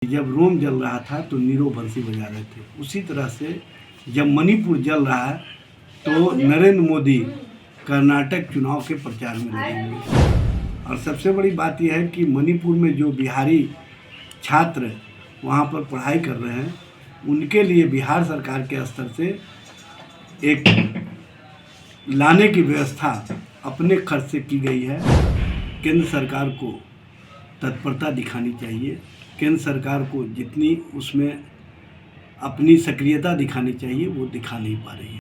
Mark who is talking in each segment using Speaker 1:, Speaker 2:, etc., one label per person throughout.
Speaker 1: जब रोम जल रहा था तो नीरो बंसी बजा रहे थे, उसी तरह से जब मणिपुर जल रहा है तो नरेंद्र मोदी कर्नाटक चुनाव के प्रचार में लगे हुए। और सबसे बड़ी बात यह है कि मणिपुर में जो बिहारी छात्र वहाँ पर पढ़ाई कर रहे हैं, उनके लिए बिहार सरकार के स्तर से एक लाने की व्यवस्था अपने खर्च से की गई है। केंद्र सरकार को तत्परता दिखानी चाहिए। केंद्र सरकार को जितनी उसमें अपनी सक्रियता दिखानी चाहिए वो दिखा नहीं पा रही है।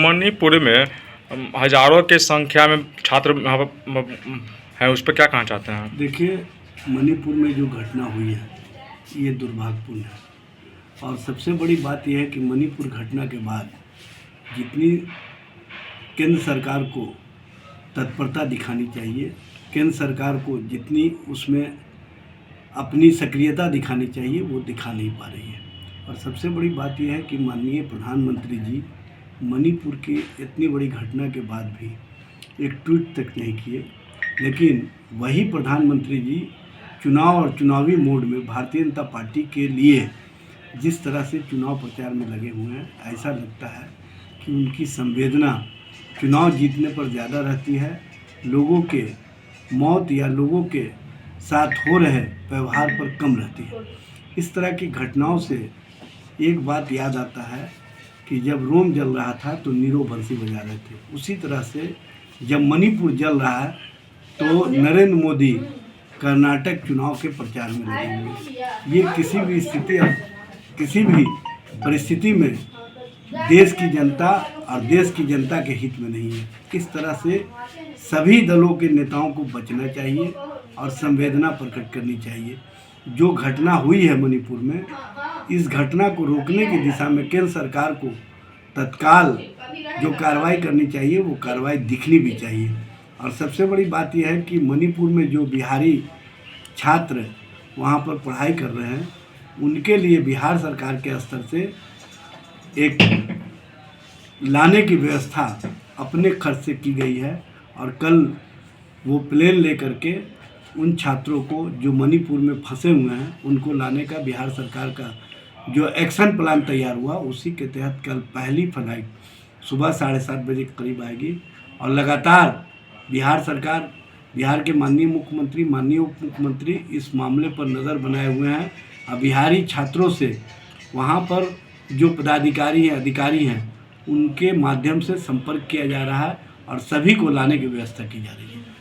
Speaker 2: मणिपुर में हजारों के संख्या में छात्र हैं, उस पर क्या कहना चाहते हैं?
Speaker 1: देखिए, मणिपुर में जो घटना हुई है ये दुर्भाग्यपूर्ण है। और सबसे बड़ी बात यह है कि मणिपुर घटना के बाद जितनी केंद्र सरकार को तत्परता दिखानी चाहिए, केंद्र सरकार को जितनी उसमें अपनी सक्रियता दिखानी चाहिए वो दिखा नहीं पा रही है। और सबसे बड़ी बात यह है कि माननीय प्रधानमंत्री जी मणिपुर की इतनी बड़ी घटना के बाद भी एक ट्वीट तक नहीं किए, लेकिन वही प्रधानमंत्री जी चुनाव और चुनावी मोड में भारतीय जनता पार्टी के लिए जिस तरह से चुनाव प्रचार में लगे हुए हैं, ऐसा लगता है कि उनकी संवेदना चुनाव जीतने पर ज़्यादा रहती है, लोगों के मौत या लोगों के साथ हो रहे व्यवहार पर कम रहती है। इस तरह की घटनाओं से एक बात याद आता है कि जब रोम जल रहा था तो नीरो बंसी बजा रहे थे, उसी तरह से जब मणिपुर जल रहा है तो नरेंद्र मोदी कर्नाटक चुनाव के प्रचार में लगे हुए। ये किसी भी परिस्थिति में देश की जनता और देश की जनता के हित में नहीं है। इस तरह से सभी दलों के नेताओं को बचना चाहिए और संवेदना प्रकट करनी चाहिए। जो घटना हुई है मणिपुर में, इस घटना को रोकने की दिशा में केंद्र सरकार को तत्काल जो कार्रवाई करनी चाहिए वो कार्रवाई दिखनी भी चाहिए। और सबसे बड़ी बात यह है कि मणिपुर में जो बिहारी छात्र वहाँ पर पढ़ाई कर रहे हैं, उनके लिए बिहार सरकार के स्तर से एक लाने की व्यवस्था अपने खर्च से की गई है। और कल वो प्लेन लेकर के उन छात्रों को जो मणिपुर में फंसे हुए हैं उनको लाने का बिहार सरकार का जो एक्शन प्लान तैयार हुआ, उसी के तहत कल पहली फ्लाइट सुबह 7:30 बजे के करीब आएगी। और लगातार बिहार सरकार, बिहार के माननीय मुख्यमंत्री, माननीय उप मुख्यमंत्री इस मामले पर नज़र बनाए हुए हैं। और बिहारी छात्रों से वहाँ पर जो पदाधिकारी हैं, अधिकारी हैं, उनके माध्यम से संपर्क किया जा रहा है और सभी को लाने की व्यवस्था की जा रही है।